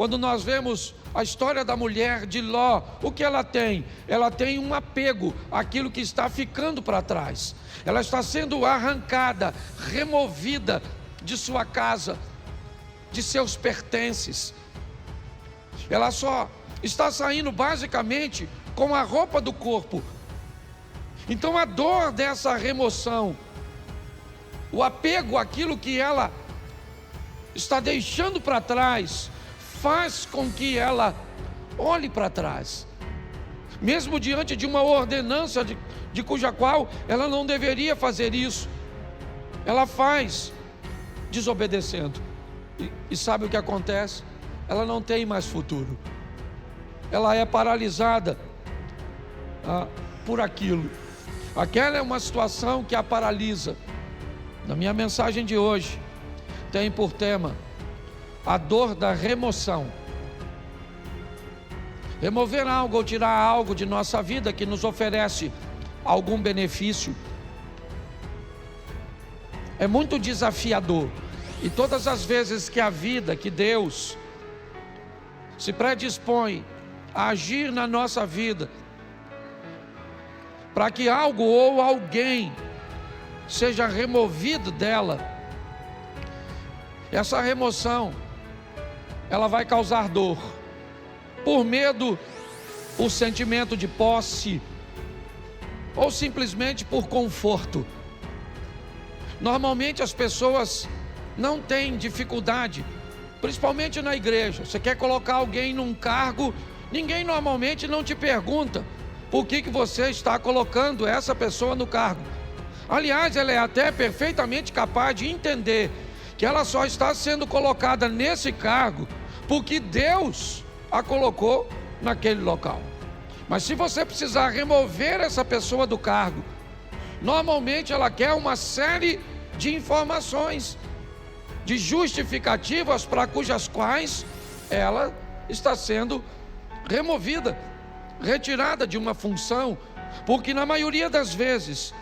quando nós vemos a história da mulher de Ló, o que ela tem? Ela tem um apego àquilo que está ficando para trás. Ela está sendo arrancada, removida de sua casa, de seus pertences. Ela só está saindo basicamente com a roupa do corpo. Então a dor dessa remoção, o apego àquilo que ela está deixando para trás, faz com que ela olhe para trás, mesmo diante de uma ordenança de cuja qual ela não deveria fazer isso, ela faz desobedecendo, e sabe o que acontece? Ela não tem mais futuro, ela é paralisada por aquilo. Aquela é uma situação que a paralisa. Na minha mensagem de hoje tem por tema a dor da remoção. Remover algo ou tirar algo de nossa vida que nos oferece algum benefício é muito desafiador. E todas as vezes que a vida, que Deus se predispõe a agir na nossa vida, para que algo ou alguém seja removido dela, essa remoção, ela vai causar dor, por medo, por sentimento de posse, ou simplesmente por conforto. Normalmente as pessoas não têm dificuldade, principalmente na igreja. Você quer colocar alguém num cargo, ninguém normalmente não te pergunta por que você está colocando essa pessoa no cargo. Aliás, ela é até perfeitamente capaz de entender que ela só está sendo colocada nesse cargo porque Deus a colocou naquele local. Mas se você precisar remover essa pessoa do cargo, normalmente ela quer uma série de informações, de justificativas para cujas quais ela está sendo removida, retirada de uma função, porque na maioria das vezes,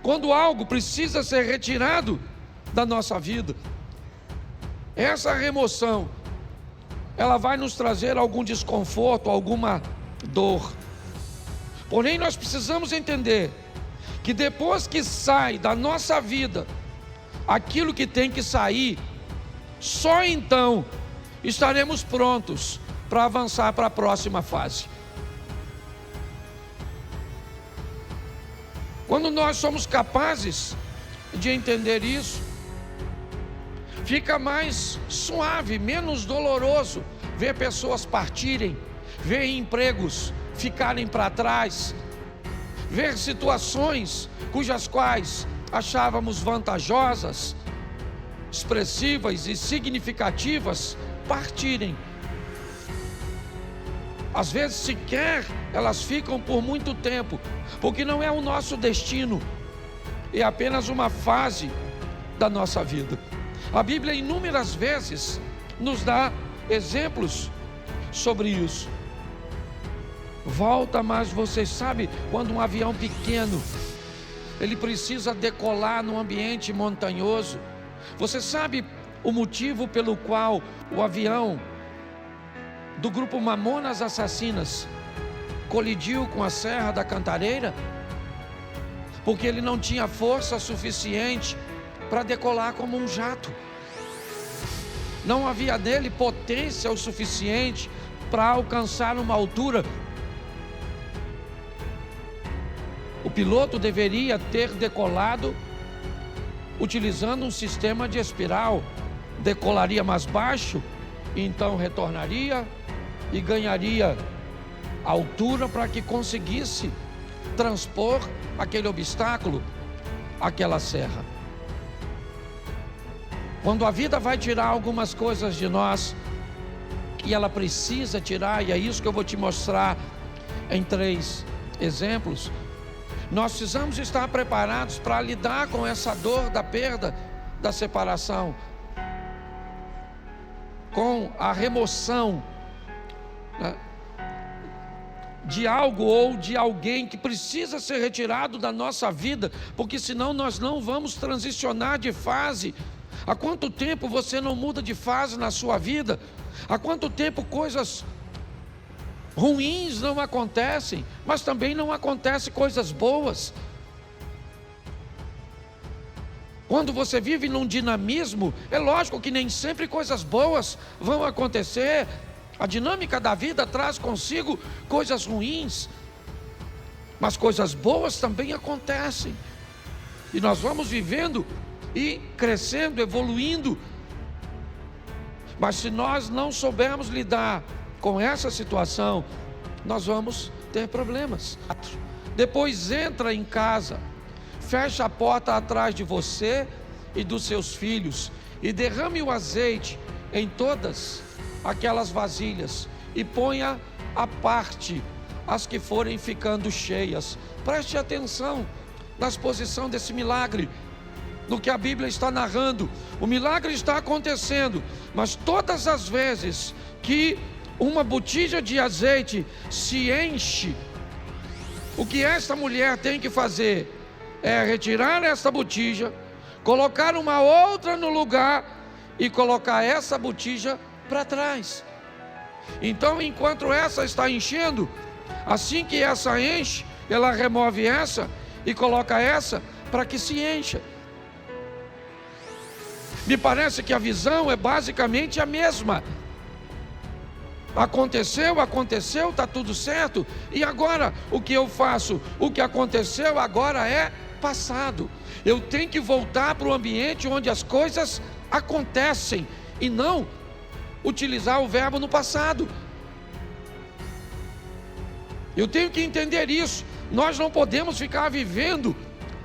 quando algo precisa ser retirado da nossa vida, essa remoção, ela vai nos trazer algum desconforto, alguma dor. Porém, nós precisamos entender que depois que sai da nossa vida aquilo que tem que sair, só então estaremos prontos para avançar para a próxima fase. Quando nós somos capazes de entender isso, fica mais suave, menos doloroso ver pessoas partirem, ver empregos ficarem para trás, ver situações cujas quais achávamos vantajosas, expressivas e significativas partirem. Às vezes sequer elas ficam por muito tempo, porque não é o nosso destino, é apenas uma fase da nossa vida. A Bíblia inúmeras vezes nos dá exemplos sobre isso. Volta, mas você sabe quando um avião pequeno ele precisa decolar num ambiente montanhoso, você sabe o motivo pelo qual o avião do grupo Mamonas Assassinas colidiu com a Serra da Cantareira? Porque ele não tinha força suficiente para decolar como um jato. Não havia nele potência o suficiente para alcançar uma altura. O piloto deveria ter decolado utilizando um sistema de espiral. Decolaria mais baixo, então retornaria e ganharia altura para que conseguisse transpor aquele obstáculo, aquela serra. Quando a vida vai tirar algumas coisas de nós, que ela precisa tirar, e é isso que eu vou te mostrar em 3 exemplos, nós precisamos estar preparados para lidar com essa dor da perda, da separação, com a remoção, né, de algo ou de alguém que precisa ser retirado da nossa vida, porque senão nós não vamos transicionar de fase. Há quanto tempo você não muda de fase na sua vida? Há quanto tempo coisas ruins não acontecem, mas também não acontecem coisas boas. Quando você vive num dinamismo, é lógico que nem sempre coisas boas vão acontecer. A dinâmica da vida traz consigo coisas ruins, mas coisas boas também acontecem. E nós vamos vivendo e crescendo, evoluindo. Mas se nós não soubermos lidar com essa situação, nós vamos ter problemas. Depois entra em casa, fecha a porta atrás de você e dos seus filhos e derrame o azeite em todas aquelas vasilhas e ponha à parte as que forem ficando cheias. Preste atenção na exposição desse milagre, no que a Bíblia está narrando. O milagre está acontecendo, mas todas as vezes que uma botija de azeite se enche, o que esta mulher tem que fazer é retirar essa botija, colocar uma outra no lugar e colocar essa botija para trás. Então, enquanto essa está enchendo, assim que essa enche, ela remove essa e coloca essa para que se encha. Me parece que a visão é basicamente a mesma. Aconteceu, está tudo certo. E agora, o que eu faço? O que aconteceu agora é passado. Eu tenho que voltar para o ambiente onde as coisas acontecem e não utilizar o verbo no passado. Eu tenho que entender isso. Nós não podemos ficar vivendo,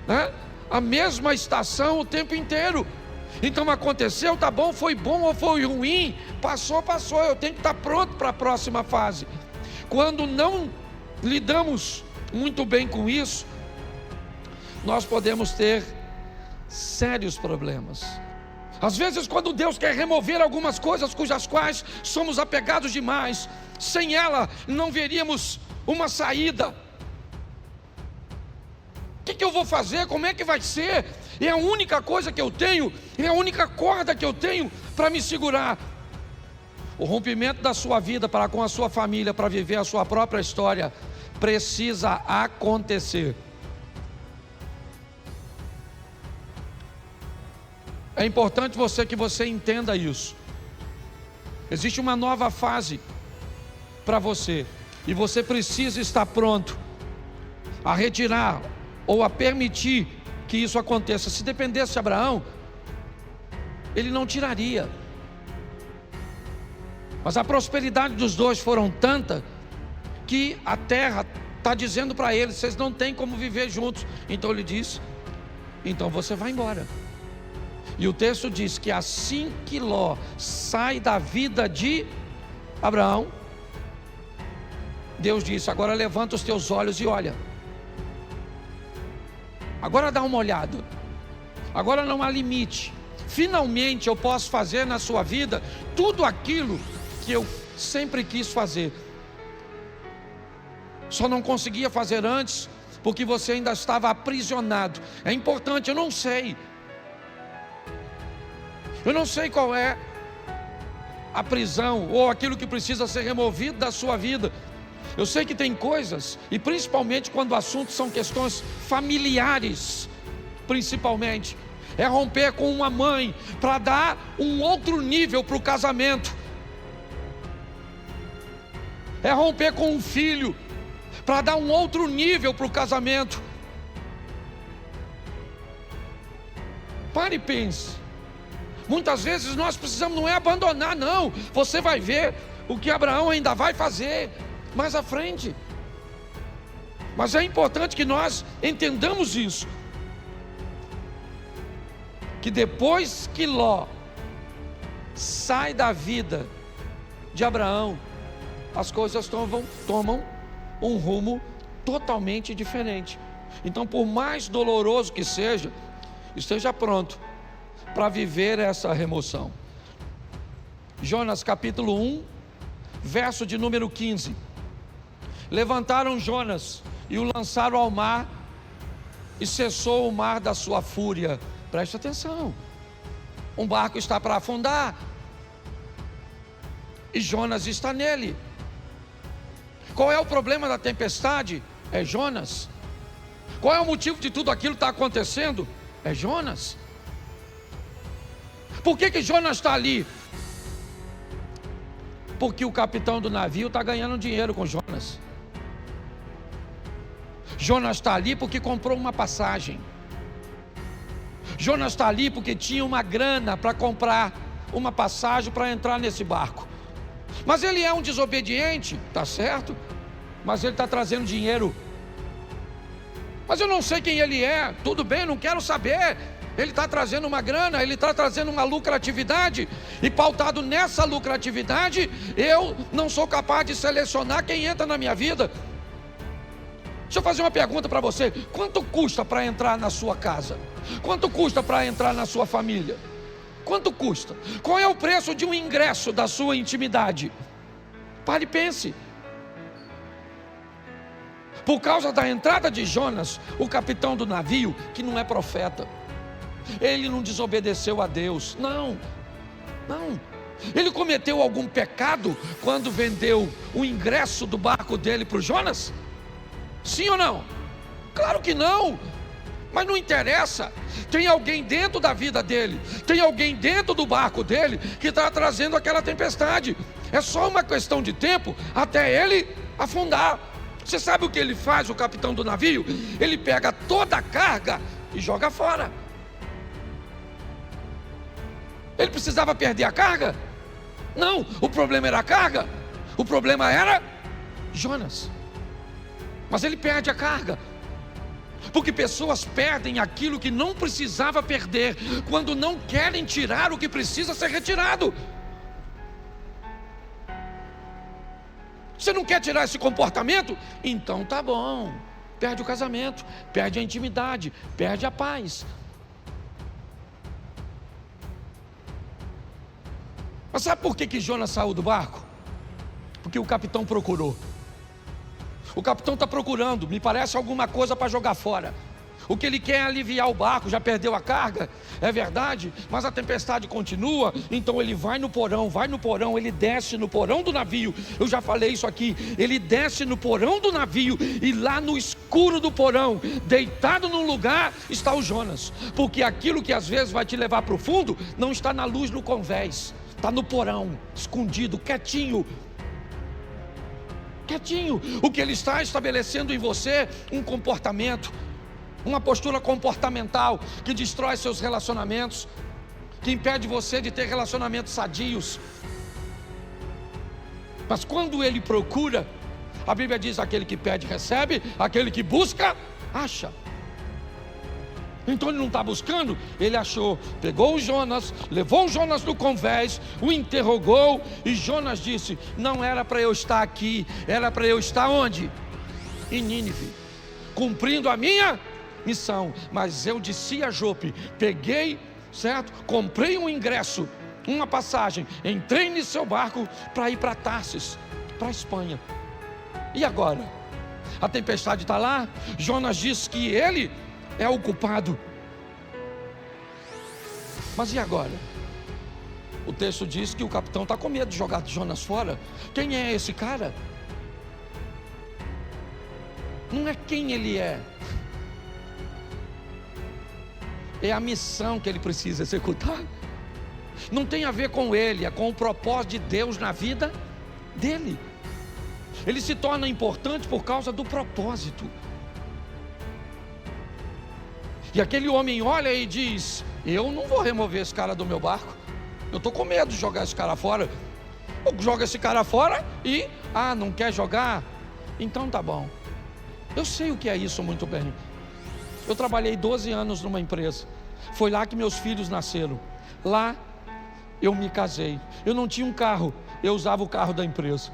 né, a mesma estação o tempo inteiro. Então aconteceu, tá bom, foi bom ou foi ruim, passou, eu tenho que estar pronto para a próxima fase. Quando não lidamos muito bem com isso, nós podemos ter sérios problemas. Às vezes, quando Deus quer remover algumas coisas cujas quais somos apegados demais, sem ela não veríamos uma saída. O que eu vou fazer? Como é que vai ser? É a única coisa que eu tenho, é a única corda que eu tenho para me segurar. O rompimento da sua vida para com a sua família, para viver a sua própria história, precisa acontecer. É importante que você entenda isso. Existe uma nova fase para você, e você precisa estar pronto a retirar ou a permitir que isso aconteça. Se dependesse de Abraão, ele não tiraria. Mas a prosperidade dos dois foram tanta que a terra está dizendo para eles: vocês não têm como viver juntos. Então ele diz: então você vai embora. E o texto diz que assim que Ló sai da vida de Abraão, Deus disse: agora levanta os teus olhos e olha. Agora dá uma olhada. Agora não há limite. Finalmente eu posso fazer na sua vida tudo aquilo que eu sempre quis fazer. Só não conseguia fazer antes porque você ainda estava aprisionado. É importante, eu não sei qual é a prisão ou aquilo que precisa ser removido da sua vida. Eu sei que tem coisas, e principalmente quando o assunto são questões familiares, principalmente, é romper com uma mãe para dar um outro nível para o casamento. É romper com um filho para dar um outro nível para o casamento. Pare e pense. Muitas vezes nós precisamos não é abandonar, não. Você vai ver o que Abraão ainda vai fazer mais à frente. Mas é importante que nós entendamos isso, que depois que Ló sai da vida de Abraão, as coisas tomam um rumo totalmente diferente. Então, por mais doloroso que seja, esteja pronto para viver essa remoção. Jonas capítulo 1, verso de número 15. Levantaram Jonas e o lançaram ao mar, e cessou o mar da sua fúria. Preste atenção, um barco está para afundar. e Jonas está nele. Qual é o problema da tempestade? É Jonas. Qual é o motivo de tudo aquilo que está acontecendo? É Jonas. Por que Jonas está ali? Porque o capitão do navio está ganhando dinheiro com Jonas. Jonas está ali porque comprou uma passagem. Jonas está ali porque tinha uma grana para comprar uma passagem para entrar nesse barco. Mas ele é um desobediente, tá certo? Mas ele está trazendo dinheiro. Mas eu não sei quem ele é. Tudo bem, não quero saber. Ele está trazendo uma grana, ele está trazendo uma lucratividade. E pautado nessa lucratividade, eu não sou capaz de selecionar quem entra na minha vida. Deixa eu fazer uma pergunta para você. Quanto custa para entrar na sua casa? Quanto custa para entrar na sua família? Quanto custa? Qual é o preço de um ingresso da sua intimidade? Pare e pense. Por causa da entrada de Jonas, o capitão do navio, que não é profeta, ele não desobedeceu a Deus. Não. Ele cometeu algum pecado quando vendeu o ingresso do barco dele para o Jonas? Sim ou não? Claro que não. Mas não interessa. Tem alguém dentro da vida dele, tem alguém dentro do barco dele que está trazendo aquela tempestade. É só uma questão de tempo até ele afundar. Você sabe o que ele faz, o capitão do navio? Ele pega toda a carga e joga fora. Ele precisava perder a carga? Não, o problema era a carga. O problema era Jonas. Mas ele perde a carga. Porque pessoas perdem aquilo que não precisava perder quando não querem tirar o que precisa ser retirado. Você não quer tirar esse comportamento? Então tá bom. Perde o casamento, perde a intimidade, perde a paz. Mas sabe por que Jonas saiu do barco? Porque o capitão procurou. O capitão está procurando, me parece alguma coisa para jogar fora. O que ele quer é aliviar o barco, já perdeu a carga, é verdade, mas a tempestade continua, então ele vai no porão, ele desce no porão do navio. Eu já falei isso aqui, ele desce no porão do navio e lá no escuro do porão, deitado num lugar, está o Jonas. Porque aquilo que às vezes vai te levar para o fundo, não está na luz no convés, está no porão, escondido, quietinho. O que ele está estabelecendo em você, um comportamento, uma postura comportamental que destrói seus relacionamentos, que impede você de ter relacionamentos sadios. Mas quando ele procura, a Bíblia diz: aquele que pede recebe, aquele que busca acha. Então ele não está buscando, ele achou, pegou o Jonas, levou o Jonas no convés, o interrogou, e Jonas disse: não era para eu estar aqui, era para eu estar onde? Em Nínive, cumprindo a minha missão. Mas eu desci a Jope, peguei, certo? Comprei um ingresso, uma passagem, entrei no seu barco para ir para Tarsis, para a Espanha. E agora? A tempestade está lá, Jonas diz que ele é o culpado. Mas e agora? O texto diz que o capitão está com medo de jogar Jonas fora. Quem é esse cara? Não é quem ele é a missão que ele precisa executar. Não tem a ver com ele, é com o propósito de Deus na vida dele. Ele se torna importante por causa do propósito. E aquele homem olha e diz: eu não vou remover esse cara do meu barco, eu estou com medo de jogar esse cara fora. Eu jogo esse cara fora e, não quer jogar? Então tá bom. Eu sei o que é isso muito bem. Eu trabalhei 12 anos numa empresa, foi lá que meus filhos nasceram, lá eu me casei. Eu não tinha um carro, eu usava o carro da empresa.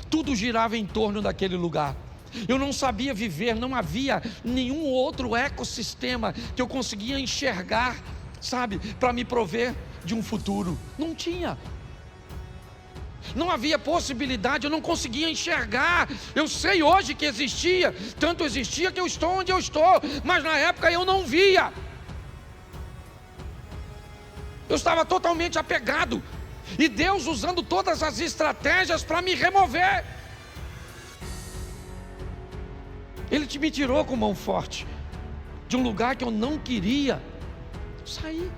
Tudo girava em torno daquele lugar. Eu não sabia viver, não havia nenhum outro ecossistema que eu conseguia enxergar, sabe, para me prover de um futuro. Não tinha. Não havia possibilidade, eu não conseguia enxergar. Eu sei hoje que existia, tanto existia que eu estou onde eu estou, mas na época eu não via. Eu estava totalmente apegado E Deus usando todas as estratégias para me remover. Ele me tirou com mão forte de um lugar que eu não queria sair.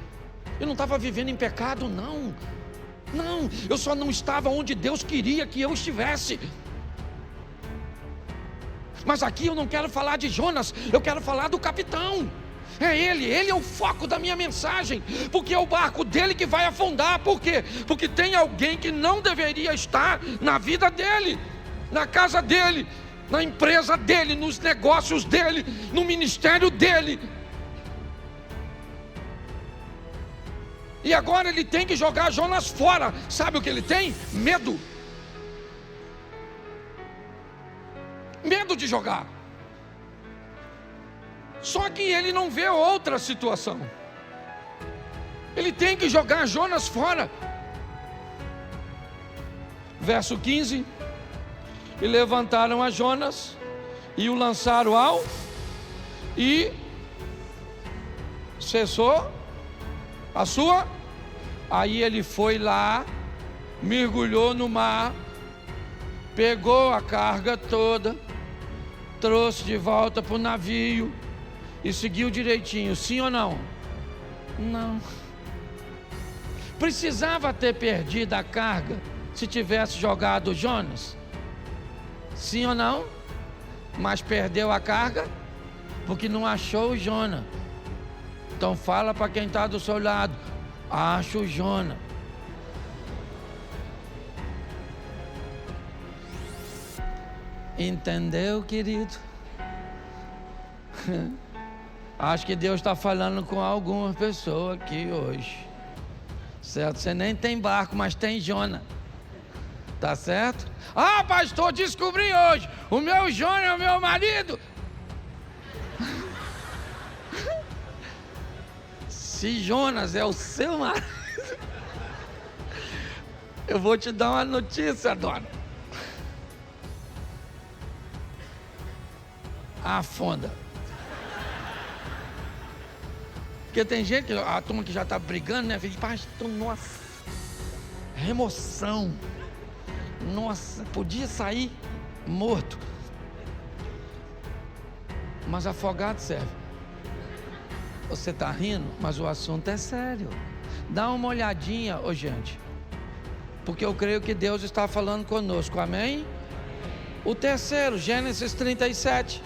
Eu não estava vivendo em pecado, não. Eu só não estava onde Deus queria que eu estivesse. Mas aqui eu não quero falar de Jonas, eu quero falar do capitão. É ele é o foco da minha mensagem, porque é o barco dele que vai afundar. Por quê? Porque tem alguém que não deveria estar na vida dele, na casa dele, na empresa dele, nos negócios dele, no ministério dele. E agora ele tem que jogar Jonas fora. Sabe o que ele tem? Medo. Medo de jogar. Só que ele não vê outra situação. Ele tem que jogar Jonas fora. Verso 15. E levantaram a Jonas e o lançaram ao, e cessou a sua. Aí ele foi lá, mergulhou no mar, pegou a carga toda, trouxe de volta para o navio e seguiu direitinho. Sim ou não? Não. Precisava ter perdido a carga se tivesse jogado Jonas? Sim ou não? Mas perdeu a carga porque não achou o Jonas. Então fala para quem está do seu lado: acha o Jonas. Entendeu, querido? Acho que Deus está falando com alguma pessoa aqui hoje, certo? Você nem tem barco, mas tem Jonas, tá certo? Ah, pastor, descobri hoje, o meu Jonas é o meu marido. Se Jonas é o seu marido, eu vou te dar uma notícia, dona. Afunda. Porque tem gente, a turma que já está brigando, né? Pastor, nossa, remoção. Nossa, podia sair morto. Mas afogado serve. Você está rindo, mas o assunto é sério. Dá uma olhadinha, gente, porque eu creio que Deus está falando conosco, amém? O terceiro, Gênesis 37,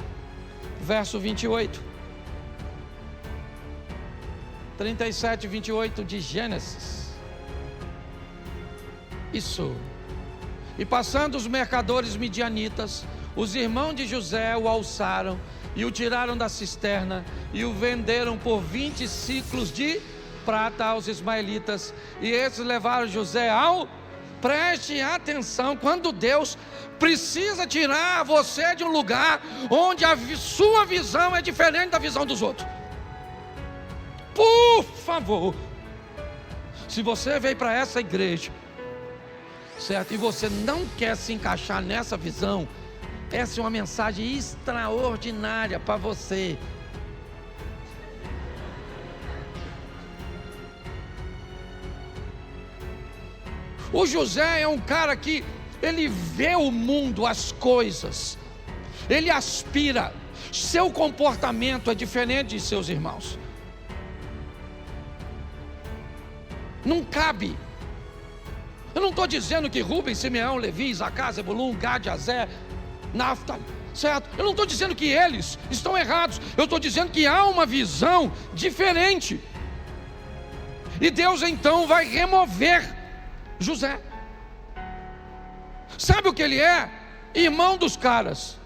verso 28. 37, 28 de Gênesis. Isso. E passando os mercadores midianitas, os irmãos de José o alçaram e o tiraram da cisterna e o venderam por 20 ciclos de prata aos ismaelitas. E esses levaram José ao... Preste atenção, quando Deus precisa tirar você de um lugar onde a sua visão é diferente da visão dos outros. Por favor, se você veio para essa igreja, certo, e você não quer se encaixar nessa visão, essa é uma mensagem extraordinária para você. O José é um cara que ele vê o mundo, as coisas, ele aspira, seu comportamento é diferente de seus irmãos. Não cabe. Eu não estou dizendo que Rubem, Simeão, Levi, Isacar, Zebulun, Gad, Azer, Naftali, certo? Eu não estou dizendo que eles estão errados. Eu estou dizendo que há uma visão diferente. E Deus então vai remover José. Sabe o que ele é? Irmão dos caras.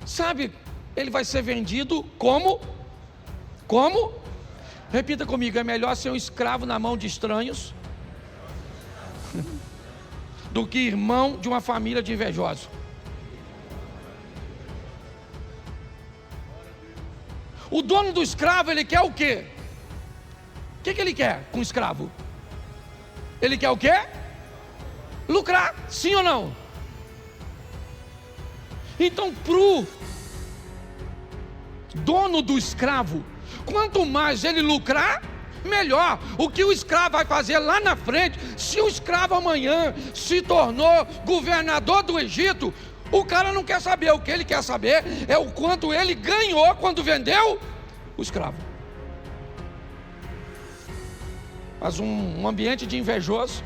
Sabe, ele vai ser vendido como? Repita comigo: é melhor ser um escravo na mão de estranhos do que irmão de uma família de invejosos. O dono do escravo, ele quer o quê? O que ele quer com o escravo? Ele quer o quê? Lucrar, sim ou não? Então, pro dono do escravo, quanto mais ele lucrar, melhor, o que o escravo vai fazer lá na frente. Se o escravo amanhã se tornou governador do Egito, o cara não quer saber. O que ele quer saber é o quanto ele ganhou quando vendeu o escravo. Mas um ambiente de invejoso,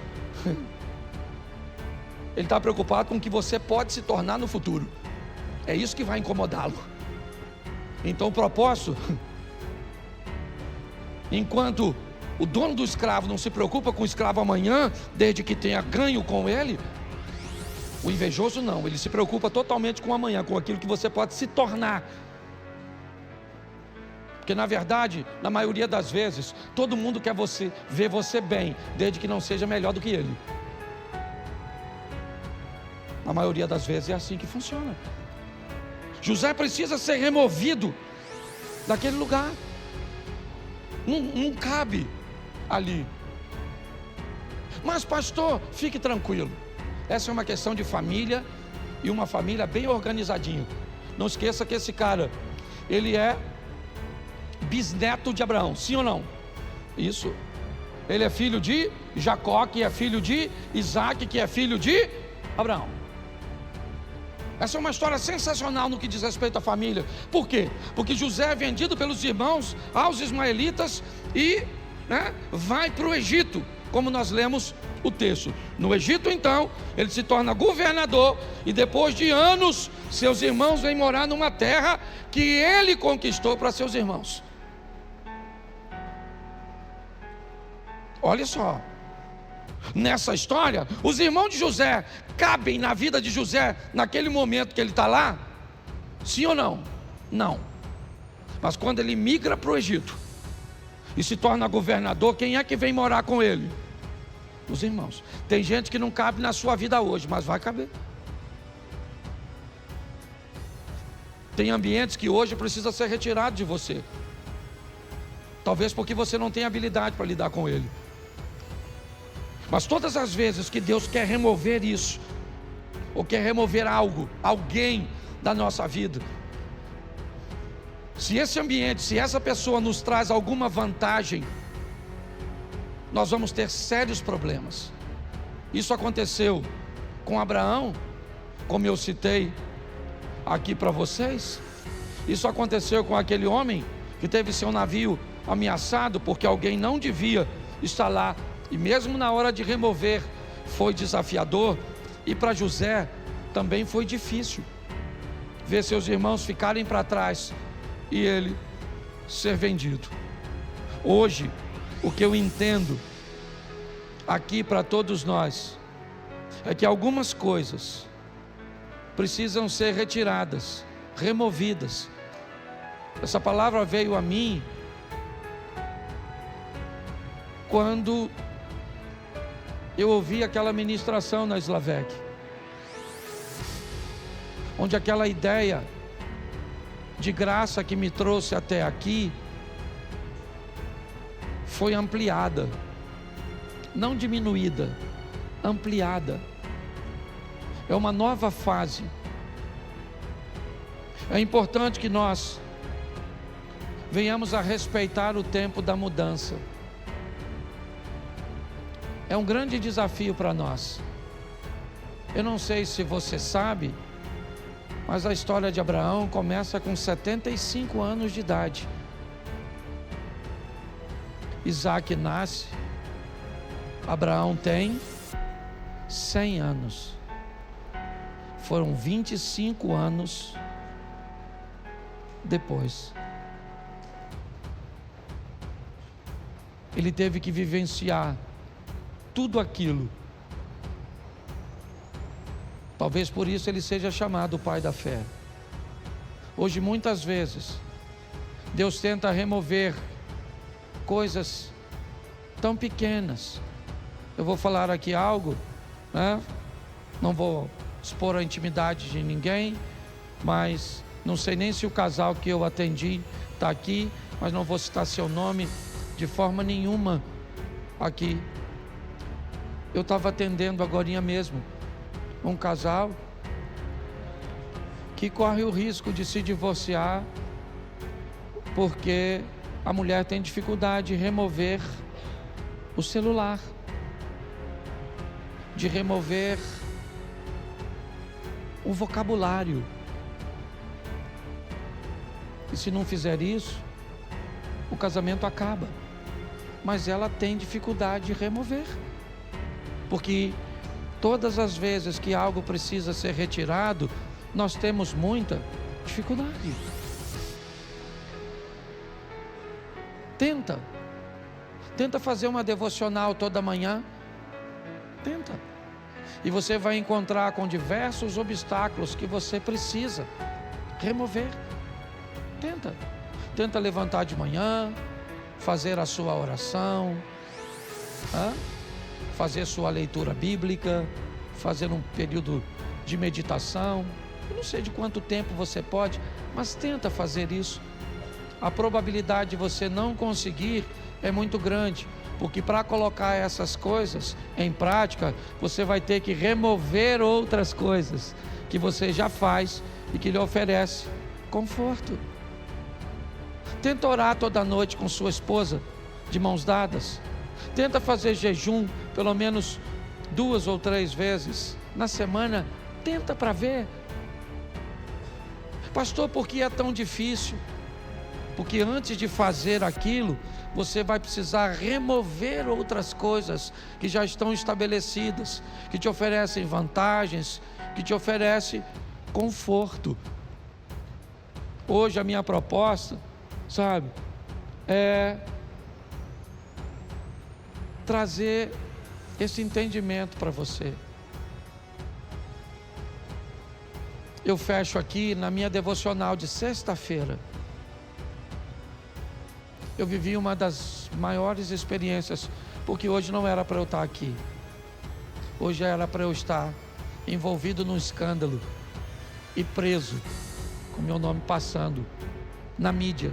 ele está preocupado com o que você pode se tornar no futuro. É isso que vai incomodá-lo. Então o propósito, enquanto o dono do escravo não se preocupa com o escravo amanhã, desde que tenha ganho com ele, o invejoso não, ele se preocupa totalmente com o amanhã, com aquilo que você pode se tornar. Porque na verdade, na maioria das vezes, todo mundo quer ver você bem, desde que não seja melhor do que ele. Na maioria das vezes é assim que funciona. José precisa ser removido daquele lugar. Não cabe ali. Mas pastor, fique tranquilo. Essa é uma questão de família, e uma família bem organizadinha. Não esqueça que esse cara, ele é bisneto de Abraão, sim ou não? Isso. Ele é filho de Jacó, que é filho de Isaac, que é filho de Abraão. Essa é uma história sensacional no que diz respeito à família. Por quê? Porque José é vendido pelos irmãos aos ismaelitas e vai para o Egito, como nós lemos o texto. No Egito, então, ele se torna governador, e depois de anos, seus irmãos vêm morar numa terra que ele conquistou para seus irmãos. Olha só, nessa história, os irmãos de José cabem na vida de José naquele momento que ele está lá? Sim ou não? Não. Mas quando ele migra para o Egito e se torna governador, quem é que vem morar com ele? Os irmãos. Tem gente que não cabe na sua vida hoje, mas vai caber. Tem ambientes que hoje precisa ser retirado de você, talvez porque você não tem habilidade para lidar com ele. Mas todas as vezes que Deus quer remover isso, ou quer remover algo, alguém da nossa vida, se esse ambiente, se essa pessoa nos traz alguma vantagem, nós vamos ter sérios problemas. Isso aconteceu com Abraão, como eu citei aqui para vocês. Isso aconteceu com aquele homem que teve seu navio ameaçado porque alguém não devia estar lá, e mesmo na hora de remover foi desafiador. E para José também foi difícil ver seus irmãos ficarem para trás e ele ser vendido. Hoje, o que eu entendo aqui para todos nós é que algumas coisas precisam ser retiradas, removidas. Essa palavra veio a mim quando eu ouvi aquela ministração na Slavec, onde aquela ideia de graça que me trouxe até aqui foi ampliada, não diminuída, ampliada. É uma nova fase. É importante que nós venhamos a respeitar o tempo da mudança. É um grande desafio para nós. Eu não sei se você sabe, mas a história de Abraão começa com 75 anos de idade. Isaac nasce, Abraão tem 100 anos. Foram 25 anos depois. Ele teve que vivenciar tudo aquilo. Talvez por isso ele seja chamado o pai da fé. Hoje, muitas vezes, Deus tenta remover coisas tão pequenas. Eu vou falar aqui algo, não vou expor a intimidade de ninguém, mas não sei nem se o casal que eu atendi está aqui, mas não vou citar seu nome de forma nenhuma aqui. Eu estava atendendo agorinha mesmo um casal que corre o risco de se divorciar porque A mulher tem dificuldade de remover o celular, de remover o vocabulário. E se não fizer isso, o casamento acaba. Mas ela tem dificuldade de remover, porque todas as vezes que algo precisa ser retirado, nós temos muita dificuldade. Tenta fazer uma devocional toda manhã. Tenta. E você vai encontrar com diversos obstáculos que você precisa remover. Tenta levantar de manhã, fazer a sua oração, fazer sua leitura bíblica, fazer um período de meditação. Eu não sei de quanto tempo você pode, mas tenta fazer isso. A probabilidade de você não conseguir é muito grande, porque para colocar essas coisas em prática, você vai ter que remover outras coisas que você já faz e que lhe oferece conforto. Tenta orar toda noite com sua esposa, de mãos dadas. Tenta fazer jejum pelo menos 2 ou 3 vezes na semana. Tenta para ver. Pastor, por que é tão difícil? Porque antes de fazer aquilo, você vai precisar remover outras coisas que já estão estabelecidas, que te oferecem vantagens, que te oferecem conforto. Hoje a minha proposta, é trazer esse entendimento para você. Eu fecho aqui na minha devocional de sexta-feira. Eu vivi uma das maiores experiências, porque hoje não era para eu estar aqui. Hoje era para eu estar envolvido num escândalo e preso, com meu nome passando na mídia.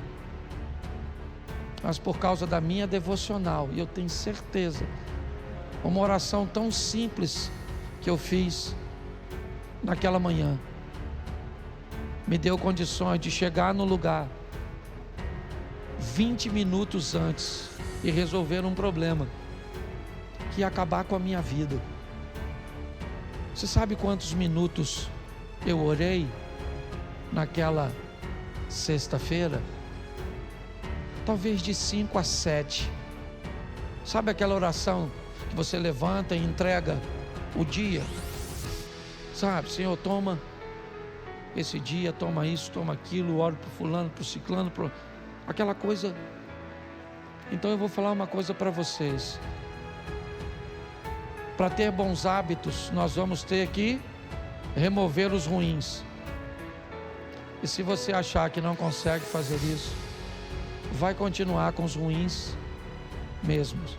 Mas por causa da minha devocional, e eu tenho certeza, uma oração tão simples que eu fiz naquela manhã, me deu condições de chegar no lugar 20 minutos antes e resolver um problema que ia acabar com a minha vida. Você sabe quantos minutos eu orei naquela sexta-feira? Talvez de 5 a 7. Sabe aquela oração que você levanta e entrega o dia? Senhor, toma esse dia, toma isso, toma aquilo, oro para o fulano, para o ciclano, aquela coisa. Então eu vou falar uma coisa para vocês. Para ter bons hábitos, nós vamos ter que remover os ruins. E se você achar que não consegue fazer isso, vai continuar com os ruins mesmos.